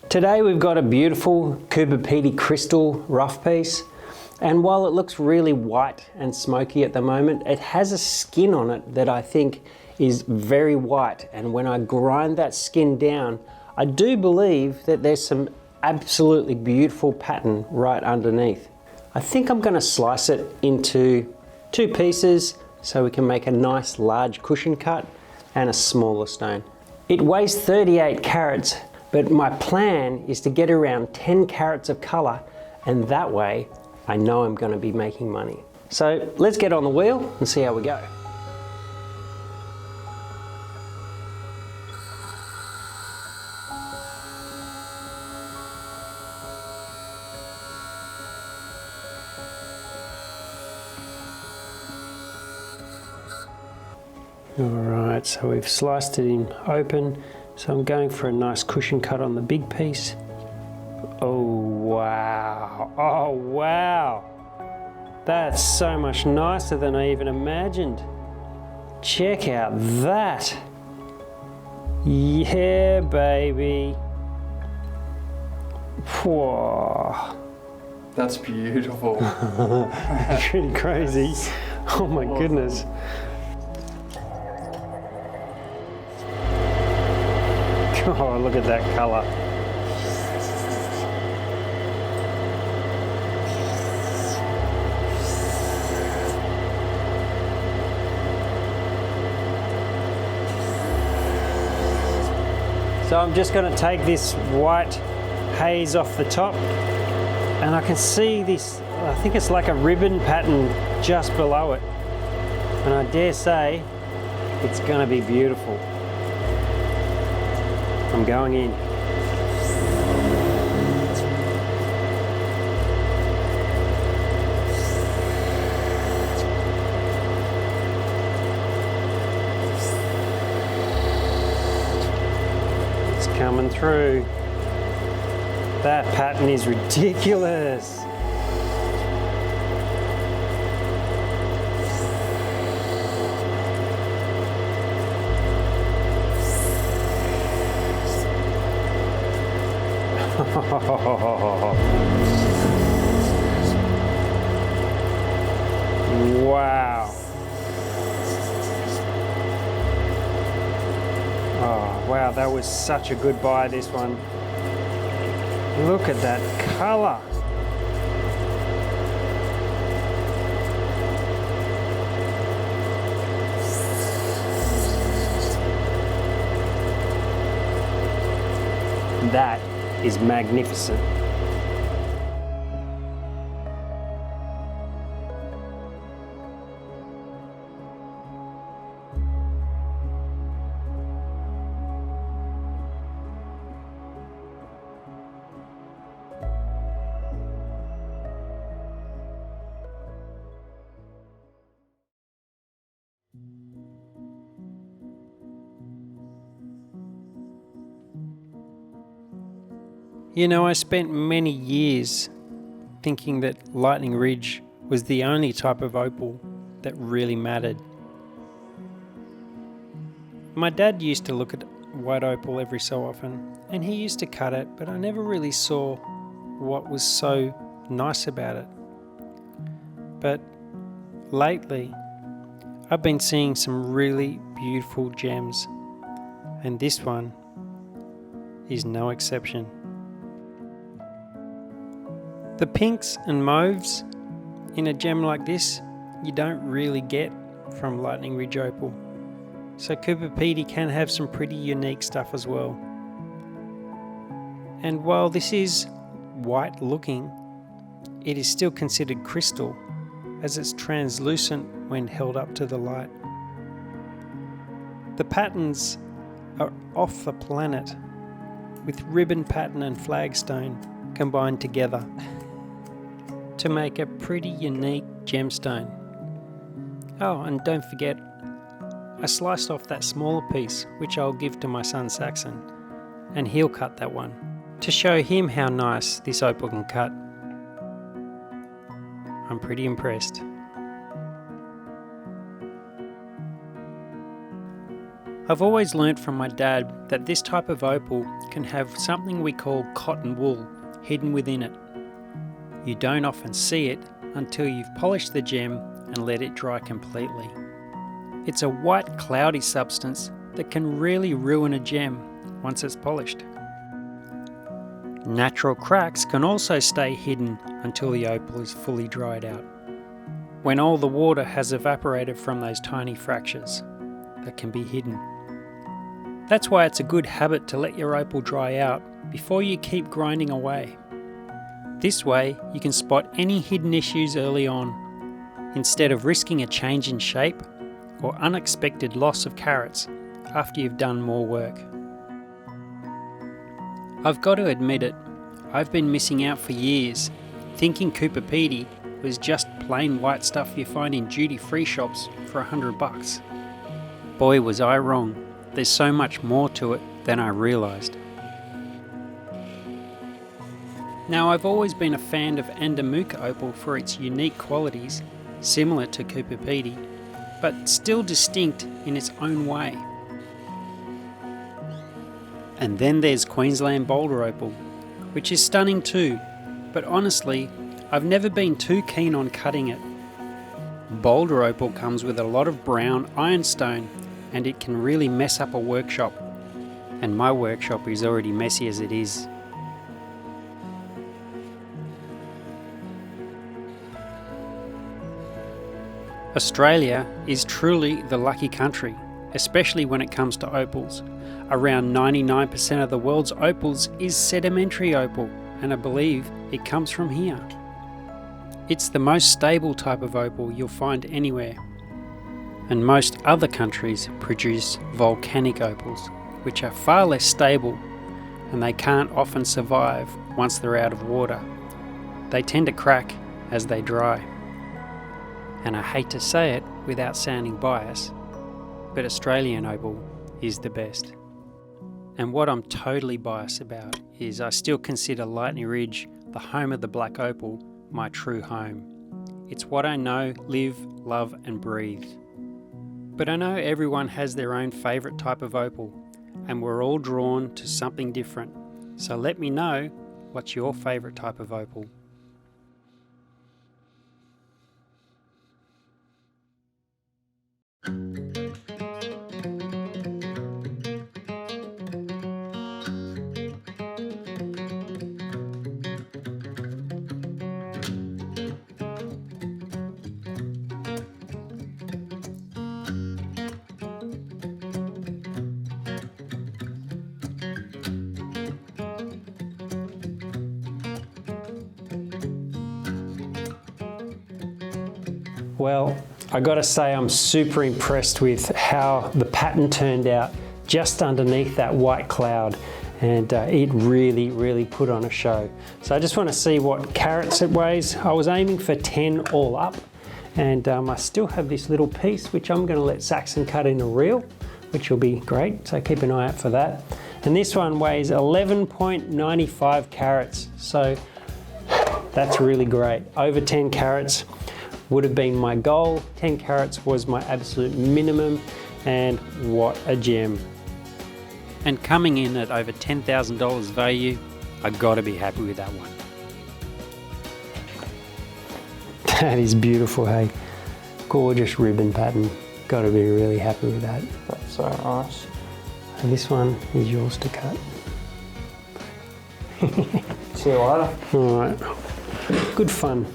Today we've got a beautiful Coober Pedy crystal rough piece, and while it looks really white and smoky at the moment, it has a skin on it that I think is very white, and when I grind that skin down, I do believe that there's some absolutely beautiful pattern right underneath. I think I'm going to slice it into 2 pieces so we can make a nice large cushion cut and a smaller stone. It weighs 38 carats, but my plan is to get around 10 carats of color, and that way I know I'm going to be making money. So let's get on the wheel and see how we go. Alright, so we've sliced it in open, so I'm going for a nice cushion cut on the big piece. Oh wow, oh wow! That's so much nicer than I even imagined. Check out that! Yeah, baby! Whoa! That's beautiful. Pretty crazy. Oh my goodness. Oh, look at that colour. So I'm just going to take this white haze off the top, and I can see this, I think it's like a ribbon pattern just below it. And I dare say it's going to be beautiful. I'm going in. It's coming through. That pattern is ridiculous. Wow. Oh, wow, that was such a good buy, this one. Look at that color. That is magnificent. You know, I spent many years thinking that Lightning Ridge was the only type of opal that really mattered. My dad used to look at white opal every so often, and he used to cut it, but I never really saw what was so nice about it. But lately, I've been seeing some really beautiful gems, and this one is no exception. The pinks and mauves in a gem like this, you don't really get from Lightning Ridge opal. So Coober Pedy can have some pretty unique stuff as well. And while this is white looking, it is still considered crystal, as it's translucent when held up to the light. The patterns are off the planet, with ribbon pattern and flagstone combined together to make a pretty unique gemstone. Oh, and don't forget, I sliced off that smaller piece, which I'll give to my son Saxon, and he'll cut that one to show him how nice this opal can cut. I'm pretty impressed. I've always learnt from my dad that this type of opal can have something we call cotton wool hidden within it. You don't often see it until you've polished the gem and let it dry completely. It's a white cloudy substance that can really ruin a gem once it's polished. Natural cracks can also stay hidden until the opal is fully dried out, when all the water has evaporated from those tiny fractures that can be hidden. That's why it's a good habit to let your opal dry out before you keep grinding away. This way you can spot any hidden issues early on, instead of risking a change in shape or unexpected loss of carats after you've done more work. I've got to admit it, I've been missing out for years, thinking Coober Pedy was just plain white stuff you find in duty-free shops for $100. Boy, was I wrong. There's so much more to it than I realised. Now, I've always been a fan of Andamuka opal for its unique qualities, similar to Coober Pedy, but still distinct in its own way. And then there's Queensland Boulder opal, which is stunning too, but honestly, I've never been too keen on cutting it. Boulder opal comes with a lot of brown ironstone, and it can really mess up a workshop. And my workshop is already messy as it is. Australia is truly the lucky country, especially when it comes to opals. Around 99% of the world's opals is sedimentary opal, and I believe it comes from here. It's the most stable type of opal you'll find anywhere. And most other countries produce volcanic opals, which are far less stable, and they can't often survive once they're out of water. They tend to crack as they dry. And I hate to say it without sounding biased, but Australian opal is the best. And what I'm totally biased about is I still consider Lightning Ridge, the home of the black opal, my true home. It's what I know, live, love and breathe. But I know everyone has their own favourite type of opal, and we're all drawn to something different. So let me know what's your favourite type of opal. Well, I gotta say I'm super impressed with how the pattern turned out just underneath that white cloud, and it really put on a show. So I just want to see what carats it weighs. I was aiming for 10 all up, and I still have this little piece which I'm going to let Saxon cut in a reel, which will be great, so keep an eye out for that. And this one weighs 11.95 carats, so that's really great. Over 10 carats would have been my goal. 10 carats was my absolute minimum, and what a gem. And coming in at over $10,000 value, I gotta be happy with that one. That is beautiful, hey? Gorgeous ribbon pattern. Gotta be really happy with that. That's so nice. And this one is yours to cut. See you later. All right, good fun.